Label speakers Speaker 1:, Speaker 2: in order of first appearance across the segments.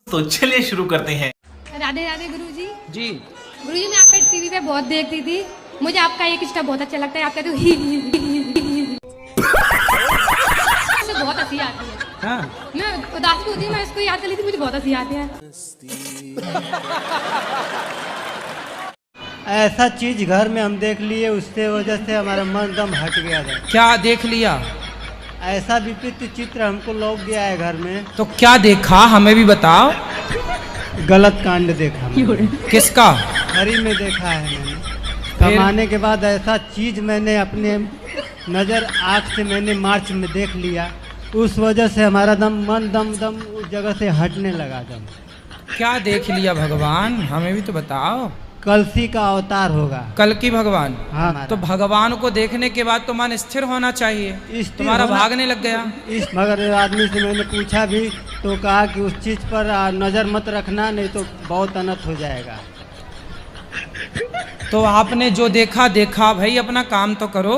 Speaker 1: तो चलिए शुरू करते हैं।
Speaker 2: राधे राधे गुरुजी।
Speaker 3: जी
Speaker 2: गुरुजी, मैं आपका टीवी पे बहुत देखती थी, मुझे आपका एक स्टेप बहुत अच्छा लगता है, आपका तो ही बहुत हंसी आती है।
Speaker 3: हाँ।
Speaker 2: मैं उदास भी होती हूँ, मैं इसको याद कर ली थी, मुझे बहुत हंसी आती है।
Speaker 4: ऐसा चीज घर में हम देख लिए, उससे वजह से हमारा मन दम हट गया था।
Speaker 3: क्या देख लिया?
Speaker 4: ऐसा विपरीत चित्र हमको लौक गया है घर में।
Speaker 3: तो क्या देखा, हमें भी बताओ।
Speaker 4: गलत कांड देखा मैंने।
Speaker 3: किसका?
Speaker 4: हरी में देखा है मैंने। कमाने के बाद ऐसा चीज मैंने अपने नजर आँख से मैंने मार्च में देख लिया, उस वजह से हमारा मन दम उस जगह से हटने लगा दम।
Speaker 3: क्या देख लिया भगवान, हमें भी तो बताओ।
Speaker 4: कलसी का अवतार होगा।
Speaker 3: कल की भगवान?
Speaker 4: हाँ।
Speaker 3: तो भगवान को देखने के बाद तो मन स्थिर होना चाहिए, तुम्हारा भागने लग गया।
Speaker 4: मगर आदमी से मैंने पूछा भी तो कहा कि उस चीज पर नजर मत रखना, नहीं तो बहुत अनर्थ हो जाएगा।
Speaker 3: तो आपने जो देखा भाई, अपना काम तो करो।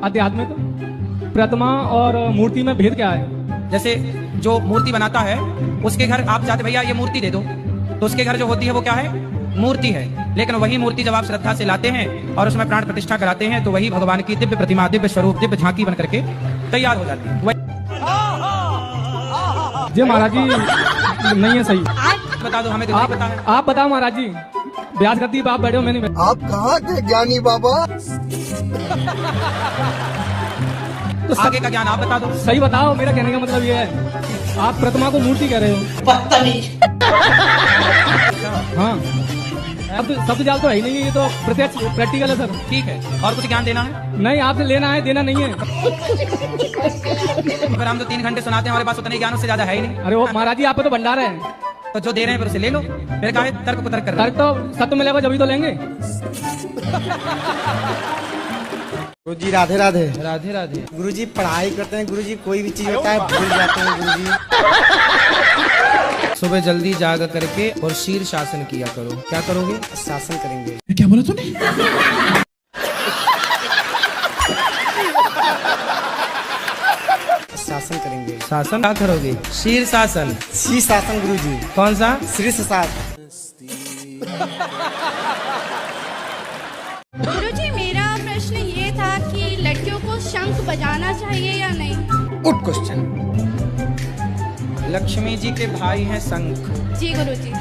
Speaker 5: अध्यात्म में प्रतिमा और मूर्ति में भेद क्या है?
Speaker 3: जैसे जो मूर्ति बनाता है उसके घर आप जाते, भैया ये मूर्ति दे दो, तो उसके घर जो होती है वो क्या है? मूर्ति है। लेकिन वही मूर्ति जब आप श्रद्धा से लाते हैं और उसमें प्राण प्रतिष्ठा कराते हैं तो वही भगवान की दिव्य प्रतिमा, दिव्य स्वरूप, दिव्य झांकी बन करके तैयार हो जाती है।
Speaker 5: जी महाराज जी नहीं है सही।
Speaker 3: बता दो, हमें तो नहीं पता है।
Speaker 5: आप बताओ महाराज जी, ब्याज करती आप बैठे हो, मैंने
Speaker 6: आप कहाँ के ज्ञानी बाबा?
Speaker 5: तो
Speaker 3: आगे का ज्ञान आप बता दो।
Speaker 5: सही बताओ, मेरा कहने का मतलब ये है, आप प्रतिमा को मूर्ति कह रहे हो। हाँ, अब शब्द जाल तो है ही नहीं, ये तो प्रत्यक्ष प्रैक्टिकल है सर।
Speaker 3: ठीक है, और कुछ ज्ञान देना है?
Speaker 5: नहीं, आपसे लेना है, देना नहीं है।
Speaker 3: अगर हम तो 3 घंटे सुनाते हैं, हमारे पास उतना ही ज्ञान, उससे ज्यादा है ही नहीं।
Speaker 5: अरे वो महाराज जी, आप पे तो भंडार है,
Speaker 3: तो जो दे रहे हैं फिर उसे ले लो। फिर कहा है तर्क को तर्क कर रहे
Speaker 5: तर्क तो सत्य मिलेगा जब ही तो लेंगे।
Speaker 6: गुरुजी राधे राधे।
Speaker 3: राधे राधे।
Speaker 6: गुरुजी पढ़ाई करते हैं, गुरुजी कोई भी चीज होता है भूल जाते हैं गुरुजी।
Speaker 3: सुबह जल्दी जाग करके और शीर शासन किया करो। क्या करोगे?
Speaker 6: शासन करेंगे।
Speaker 3: क्या बोला तूने?
Speaker 6: शासन करेंगे।
Speaker 3: शासन क्या करोगे? शीर शासन।
Speaker 6: शी शासन गुरुजी।
Speaker 3: कौन सा?
Speaker 6: श्री शासन।
Speaker 2: गुरुजी, मेरा प्रश्न ये था कि लड़कियों को शंख बजाना चाहिए या नहीं?
Speaker 3: Good question. लक्ष्मी जी के भाई हैं शंख।
Speaker 2: जी गुरुजी।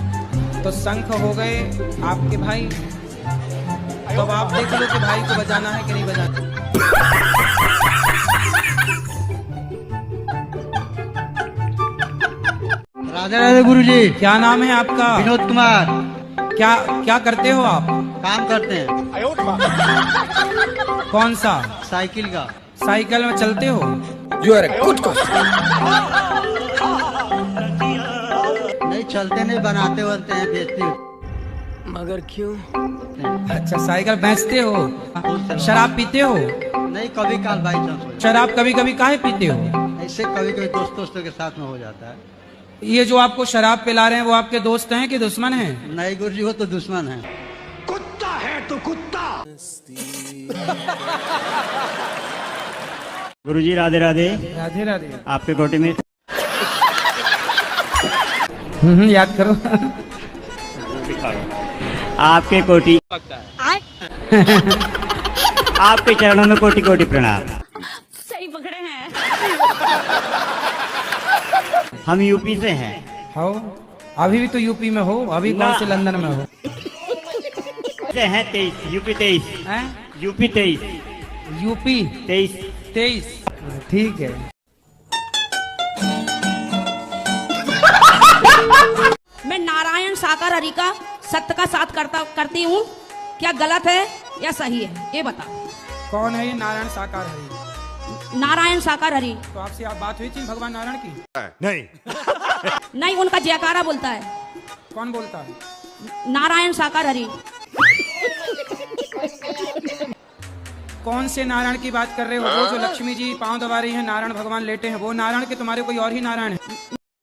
Speaker 3: तो शंख हो गए आपके भाई, तो अब आप देख लो कि भाई को बजाना है कि नहीं बजाना।
Speaker 4: राधे राधे गुरुजी।
Speaker 3: क्या नाम है आपका?
Speaker 4: विनोद कुमार।
Speaker 3: क्या क्या करते हो आप?
Speaker 4: काम करते हैं।
Speaker 3: कौन सा?
Speaker 4: साइकिल का।
Speaker 3: साइकिल में चलते हो?
Speaker 4: नहीं चलते, नहीं बनाते वलते हैं, बेचते हैं।
Speaker 6: मगर क्यों?
Speaker 3: अच्छा, साइकिल बेचते हो। शराब पीते हो?
Speaker 4: नहीं, कभी काल बाई चांस।
Speaker 3: शराब कभी कभी काहे पीते हो?
Speaker 4: ऐसे कभी कभी दोस्तों के साथ में हो जाता है।
Speaker 3: ये जो आपको शराब पिला रहे हैं वो आपके दोस्त हैं कि दुश्मन हैं?
Speaker 4: नहीं गुरुजी, वो तो दुश्मन है।
Speaker 6: कुत्ता है तो कुत्ता।
Speaker 4: गुरुजी राधे राधे।
Speaker 3: राधे राधे।
Speaker 4: आपके कोटी में
Speaker 3: याद करो।
Speaker 4: आपके कोटी आपके चरणों में कोटि कोटि प्रणाम।
Speaker 2: सही पकड़े हैं।
Speaker 4: हम यूपी से हैं।
Speaker 3: हो? अभी भी तो यूपी में हो? अभी कौन से लंदन में हो?
Speaker 4: से हैं 23, यूपी 23।
Speaker 3: हैं?
Speaker 4: यूपी 23।
Speaker 3: यूपी 23। ठीक है।
Speaker 7: मैं नारायण साकार हरि का सत्य का साथ करती हूँ, क्या गलत है या सही है ये बता।
Speaker 3: कौन है ये नारायण साकार हरि?
Speaker 7: नारायण साकार हरि।
Speaker 3: तो आपसे आप बात हुई थी भगवान नारायण की?
Speaker 7: नहीं, उनका जयकारा बोलता है।
Speaker 3: कौन बोलता है?
Speaker 7: नारायण साकार हरि।
Speaker 3: कौन से नारायण की बात कर रहे हो? वो जो लक्ष्मी जी पांव दबा रही है, नारायण भगवान लेटे हैं, वो नारायण के तुम्हारे कोई और ही नारायण है?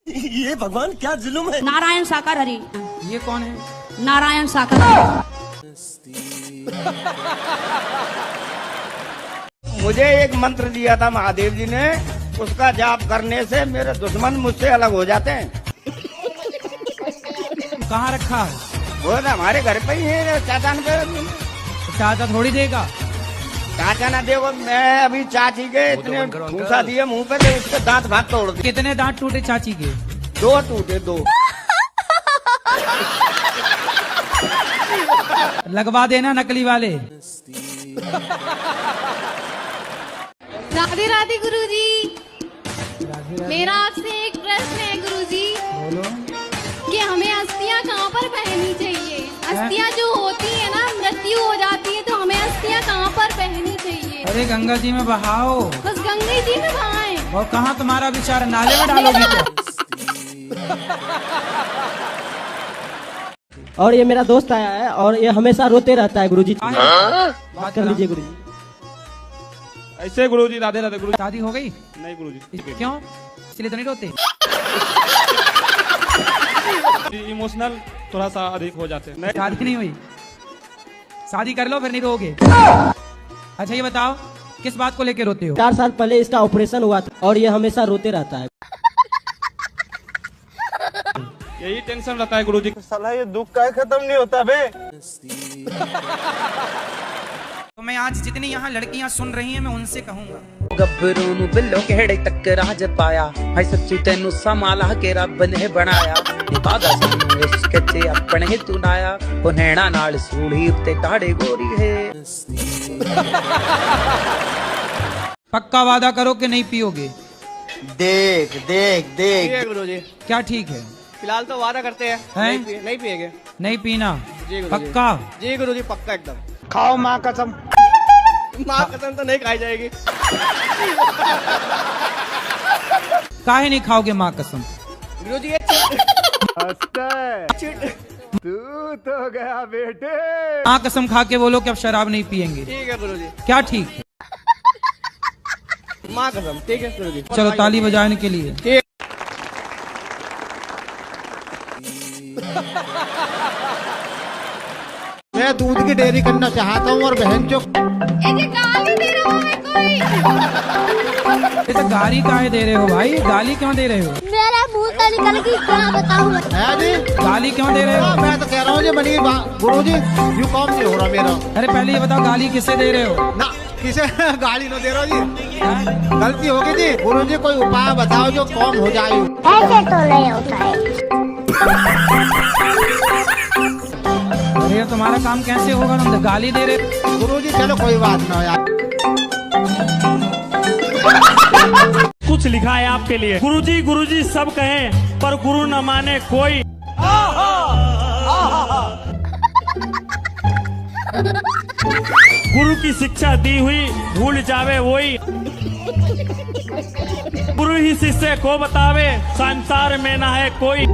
Speaker 6: ये भगवान क्या जुल्म है।
Speaker 7: नारायण साकार हरि।
Speaker 3: ये कौन है?
Speaker 7: नारायण साकार हरि।
Speaker 8: मुझे एक मंत्र दिया था महादेव जी ने
Speaker 1: उसका जाप करने से मेरे दुश्मन मुझसे अलग हो जाते हैं।
Speaker 3: कहाँ रखा है?
Speaker 1: वो तो हमारे घर पे ही है, चाचा ने
Speaker 3: चाचा थोड़ी देगा।
Speaker 1: चाचा ना देखो, मैं अभी चाची के इतने ठूसा दिए मुंह पे, तो उसके दांत भात तोड़ दिए।
Speaker 3: कितने दांत टूटे चाची के?
Speaker 1: 2 टूटे, 2।
Speaker 3: लगवा देना नकली वाले।
Speaker 2: राधे राधे गुरुजी। मेरा आपसे एक प्रश्न है गुरुजी, कि हमें अस्थियां कहाँ पर पहननी चाहिए? अस्थियां जो होती है ना, मृत्यु हो जाती है, तो हमें अस्थियां कहाँ पर पहननी चाहिए?
Speaker 3: अरे गंगा जी में बहाओ।
Speaker 2: बस गंगा जी में बहाएं।
Speaker 3: और कहाँ तुम्हारा विचार, नाले में डालोगी तो?
Speaker 8: और ये मेरा दोस्त आया है और ये हमेशा रोते रहता है गुरुजी। बात कर लीजिए गुरुजी।
Speaker 5: ऐसे गुरुजी, राधे राधे गुरुजी।
Speaker 3: शादी हो गई?
Speaker 5: नहीं गुरुजी।
Speaker 3: क्यों? इसलिए तो नहीं रोते?
Speaker 5: इमोशनल थोड़ा सा अधिक हो जाते हैं।
Speaker 3: शादी नहीं हुई? शादी कर लो फिर नहीं रोगे। अच्छा ये बताओ, किस बात को लेके रोते हो?
Speaker 8: 4 साल पहले इसका ऑपरेशन हुआ था और ये हमेशा रोते रहता है।
Speaker 5: यही टेंशन रहता है गुरुजी।
Speaker 6: साला ये दुख का खत्म नहीं होता बे।
Speaker 3: तो मैं आज जितनी यहाँ लड़कियाँ सुन रही हैं, मैं उनसे कहूँगा,
Speaker 9: गब्बरू नु बिल्लो केड़े तक राज पाया, हाय सच्ची तेनू समाला के रब ने बनाया, निभागा सानू इश्क च अपने तू नाया, ओ नैना नाल सूली उत्ते ताड़े गोरी है।
Speaker 3: पक्का वादा करो कि नहीं पियोगे?
Speaker 6: देख देख देख
Speaker 1: गुरुजी,
Speaker 3: क्या ठीक है?
Speaker 1: फिलहाल तो वादा करते हैं, नहीं पिएंगे।
Speaker 3: नहीं पीना?
Speaker 1: जी गुरुजी।
Speaker 3: पक्का?
Speaker 1: जी गुरुजी, पक्का एकदम।
Speaker 6: खाओ माँ कसम।
Speaker 1: माँ कसम तो नहीं खाई जाएगी।
Speaker 3: काहे नहीं खाओगे माँ कसम?
Speaker 1: गुरुजी ये
Speaker 6: तू तो गया बेटे।
Speaker 3: माँ कसम खा के बोलो कि अब शराब नहीं पियेंगे।
Speaker 1: ठीक है गुरुजी।
Speaker 3: क्या ठीक है?
Speaker 1: माँ कसम। ठीक है गुरुजी।
Speaker 3: चलो ताली बजाने के लिए।
Speaker 6: मैं दूध की डेयरी करना चाहता हूँ और बहन जो
Speaker 2: गाली दे रहा है कोई।
Speaker 3: ये तो गाली काहे दे रहे हो भाई? गाली क्यों दे रहे हो?
Speaker 2: मेरे मुंह से निकल गई, क्या बताऊं?
Speaker 6: है जी।
Speaker 3: गाली क्यों दे रहे हो?
Speaker 6: मैं तो कह रहा हूँ जी बनी गुरुजी, यू काम नहीं हो रहा मेरा।
Speaker 3: अरे पहले ये बताओ, गाली किसे दे रहे हो?
Speaker 6: ना किसे गाली न दे रहा जी, गलती हो गई जी। गुरुजी कोई उपाय बताओ जो कम हो जाए।
Speaker 2: ऐसे तो नहीं होता है।
Speaker 3: अरे तुम्हारा काम कैसे होगा? तुम तो गाली दे रहे।
Speaker 6: गुरुजी चलो कोई बात ना यार।
Speaker 10: कुछ लिखा है आपके लिए। गुरुजी गुरुजी सब कहें पर गुरु न माने कोई। गुरु की शिक्षा दी हुई भूल जावे वही, गुरु ही शिष्य को बतावे संसार में ना है कोई।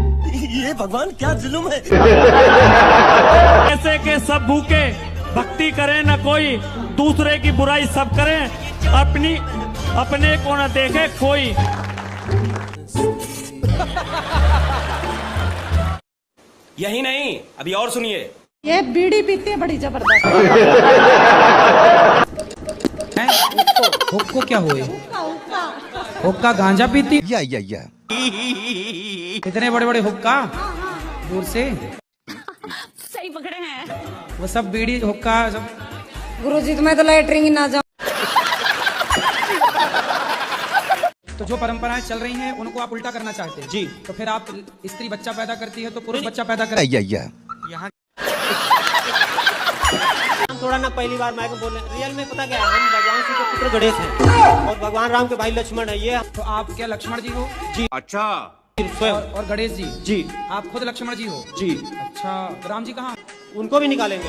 Speaker 6: ये भगवान क्या जुल्म है।
Speaker 10: ऐसे के सब भूखे भक्ति करे न कोई, दूसरे की बुराई सब करे अपने को न देखे कोई।
Speaker 11: यही नहीं, अभी और सुनिए।
Speaker 7: ये बीड़ी पीते बड़ी जबरदस्त।
Speaker 3: हुक्को क्या हुए? हुक्का गांजा पीती?
Speaker 6: या
Speaker 3: इतने बड़े बड़े हुक्का दूर से।
Speaker 7: सही पकड़े हैं।
Speaker 3: वो सब बीड़ी हुक्का सब।
Speaker 7: गुरुजी तुम्हें तो लेटरिंग ना जाओ।
Speaker 3: तो जो परंपराएं चल रही हैं उनको आप उल्टा करना चाहते हैं
Speaker 11: जी।
Speaker 3: तो फिर आप स्त्री बच्चा पैदा करती है तो पुरुष बच्चा पैदा करे।
Speaker 6: यहाँ
Speaker 8: थोड़ा ना पहली बार मैं बोल रहे रियल में पता क्या है, हम भगवान शिव के पुत्र गणेश हैं और भगवान राम के भाई लक्ष्मण है। ये
Speaker 3: तो आप क्या लक्ष्मण जी हो?
Speaker 11: जी। अच्छा।
Speaker 8: स्वयं
Speaker 3: और गणेश जी?
Speaker 8: जी।
Speaker 3: आप खुद लक्ष्मण जी हो?
Speaker 8: जी।
Speaker 3: अच्छा, राम जी कहाँ?
Speaker 8: उनको भी निकालेंगे।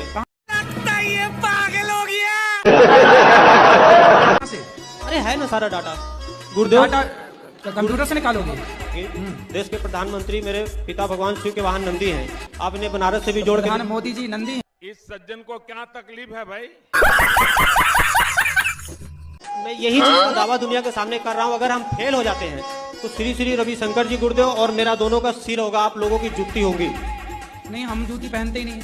Speaker 11: ये पागल हो गया।
Speaker 3: कहाँ से?
Speaker 8: अरे है ना सारा डाटा गुरुदेव।
Speaker 3: कंप्यूटर से निकालोगे?
Speaker 8: देश के प्रधानमंत्री मेरे पिता भगवान शिव के वाहन नंदी हैं। आपने बनारस से भी जोड़ के।
Speaker 3: मोदी जी नंदी।
Speaker 11: इस सज्जन को क्या तकलीफ है भाई?
Speaker 8: मैं यही चीज का दावा दुनिया के सामने कर रहा हूँ। अगर हम फेल हो जाते हैं तो श्री श्री रविशंकर जी गुरुदेव और मेरा दोनों का सिर होगा, आप लोगों की जुत्ती होगी।
Speaker 3: नहीं, हम जूती पहनते ही नहीं।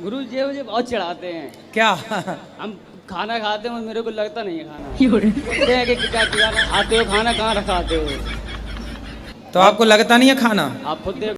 Speaker 12: गुरु जी मुझे बहुत चिढ़ाते हैं।
Speaker 3: क्या?
Speaker 12: हम खाना खाते हैं और मेरे को लगता नहीं है खाना। कहते हैं कि क्या किया खाते हो खाना, कहाँ रखाते हो?
Speaker 3: तो आपको लगता नहीं है खाना?
Speaker 12: आप खुद देखो।